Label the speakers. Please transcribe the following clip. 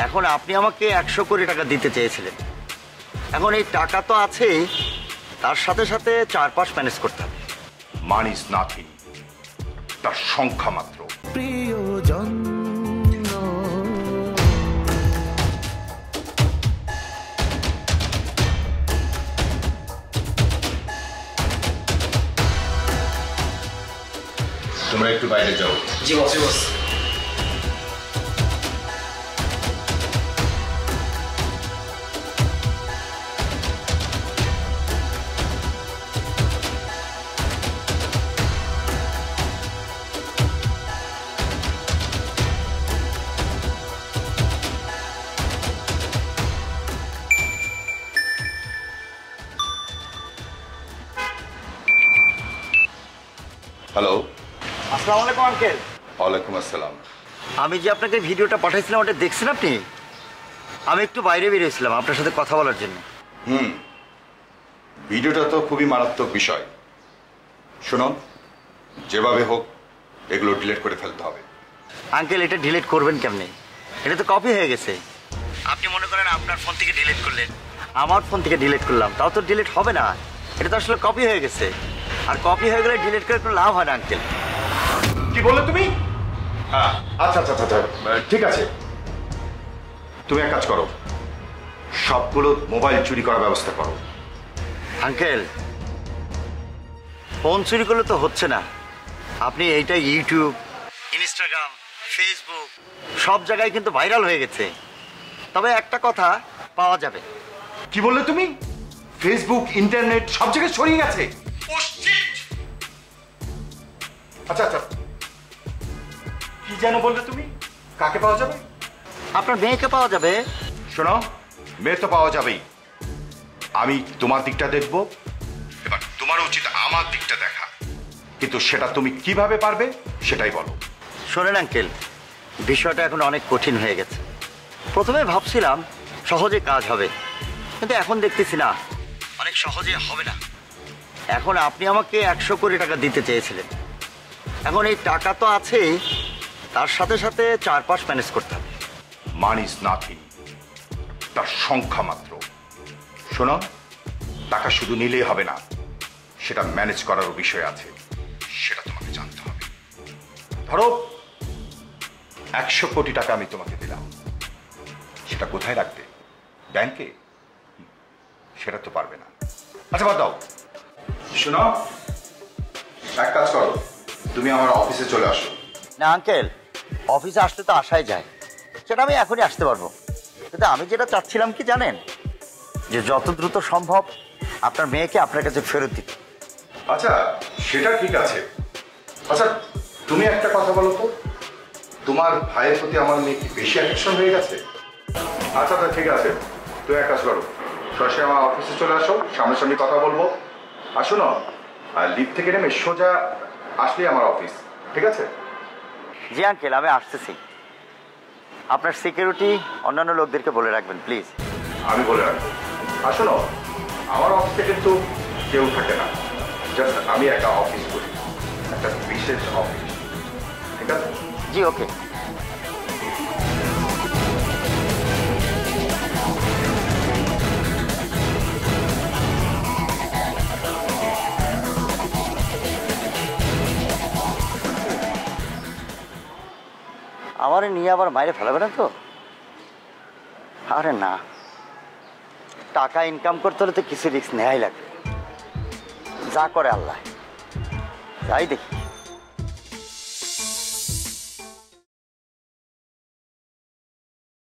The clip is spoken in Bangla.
Speaker 1: এখন আপনি আমাকে 100 কোটি টাকা দিতে চেয়েছিলেন। এখন এই টাকা তো আছেই, তার সাথে সাথে 4-5 ম্যানেজ করতে হবে।
Speaker 2: মানি ইজ নাথিং, তার সংখ্যা মাত্র।
Speaker 3: প্রিয়জন
Speaker 2: তোমরা একটু বাইরে যাও।
Speaker 4: জি বস। জি বস।
Speaker 2: হ্যালো।
Speaker 1: আসসালামু আলাইকুম আঙ্কেল।
Speaker 2: ওয়ালাইকুম আসসালাম।
Speaker 1: আমি যে আপনাকে ভিডিওটা পাঠাইছিলাম ওটা দেখছেন আপনি? আমি একটু বাইরে বেরিয়েছিলাম আপনার সাথে কথা বলার জন্য।
Speaker 2: ভিডিওটা তো খুবই মারাত্মক বিষয়। শোনো, যেভাবে হোক এগুলো ডিলিট করে ফেলতে হবে।
Speaker 1: আঙ্কেল, এটা ডিলিট করবেন কেমনে? এটা তো কপি হয়ে গেছে। আপনি মনে করেন আপনার ফোন থেকে ডিলিট করলেন, আমার ফোন থেকে ডিলিট করলাম, তাও তো ডিলিট হবে না। এটা তো আসলে কপি হয়ে গেছে, আর কপি হয়ে গেলে ডিলিট করে কোনো লাভ হয় না আঙ্কেল।
Speaker 2: কি বললে তুমি? আচ্ছা আচ্ছা আচ্ছা, ঠিক আছে। তুমি এক কাজ করো, সবগুলো মোবাইল চুরি করার ব্যবস্থা করো।
Speaker 1: আঙ্কেল, ফোন চুরি করলে তো হচ্ছে না। আপনি এইটা ইউটিউব, ইনস্টাগ্রাম, ফেসবুক সব জায়গায় কিন্তু ভাইরাল হয়ে গেছে। তবে একটা কথা পাওয়া যাবে।
Speaker 2: কি বললে তুমি? ফেসবুক, ইন্টারনেট সব জায়গায় ছড়িয়ে গেছে? আচ্ছা আচ্ছা, কি যেন বললে তুমি? কাকে পাওয়া যাবে?
Speaker 1: আপনার মেয়েকে পাওয়া যাবে।
Speaker 2: শোনো, মেয়ে তো পাওয়া যাবেই, আমি তোমার দিকটা দেখব। এবার তোমার উচিত আমার দিকটা দেখা, কিন্তু সেটা তুমি কিভাবে পারবে সেটাই বলো।
Speaker 1: শোনেন আঙ্কেল, বিষয়টা এখন অনেক কঠিন হয়ে গেছে। প্রথমে ভাবছিলাম সহজে কাজ হবে, কিন্তু এখন দেখতেছি না, অনেক সহজে হবে না। এখন আপনি আমাকে 100 কোটি টাকা দিতে চেয়েছিলেন। এখন এই টাকা তো আছেই, তার সাথে সাথে 4-5 ম্যানেজ করতে হবে।
Speaker 2: মানি ইজ নাথিং, তার সংখ্যা মাত্র। শোনো, টাকা শুধু নিলেই হবে না, সেটা ম্যানেজ করারও বিষয় আছে, সেটা তোমাকে জানতে হবে। ধরো 100 কোটি টাকা আমি তোমাকে দিলাম, সেটা কোথায় রাখবে? ব্যাংকে? সেটা তো পারবে না। আচ্ছা বাদ দাও। শোনো, এক কাজ করো, তুমি আমার অফিসে চলে আসো।
Speaker 1: না আঙ্কেল, অফিসে আসতে তো আসাই যায়, সেটা আমি এখনই আসতে পারবো। কিন্তু আমি যেটা চাচ্ছিলাম কি জানেন, যে যত দ্রুত সম্ভব আপনার মেয়েকে আপনার কাছে ফেরত দিতে।
Speaker 2: আচ্ছা, সেটা ঠিক আছে। আচ্ছা, তুমি একটা কথা বলো তো, তোমার ভাইয়ের প্রতি আমার মেয়ে কি বেশি অ্যাট্রাকশন হয়ে গেছে? আচ্ছা আচ্ছা, ঠিক আছে, তুমি এক কাজ করো, সরাসরি আমার অফিসে চলে আসো, সামনাসামনি কথা বলবো। আর শোনো, লিফট থেকে নেমে সোজা আসলেই আমার অফিস, ঠিক আছে?
Speaker 1: জি আঙ্কেল, আমি আসতেছি। আপনার সিকিউরিটি অন্যান্য লোকদেরকে বলে রাখবেন প্লিজ।
Speaker 2: আমি বলে রাখবো। আর শোনো, আমার অফিসে কিন্তু কেউ থাকে না, জাস্ট আমি একটা অফিস করি, একটা বিশেষ অফিস, ঠিক আছে?
Speaker 1: জি ওকে। আমারে নিয়ে আবার বাইরে ফেলাবে না তো? আরে না, টাকা ইনকাম করতে হলে তো কিছু রিস্ক নেওয়াই লাগবে। যা করে আল্লাহ, যাই দেখি।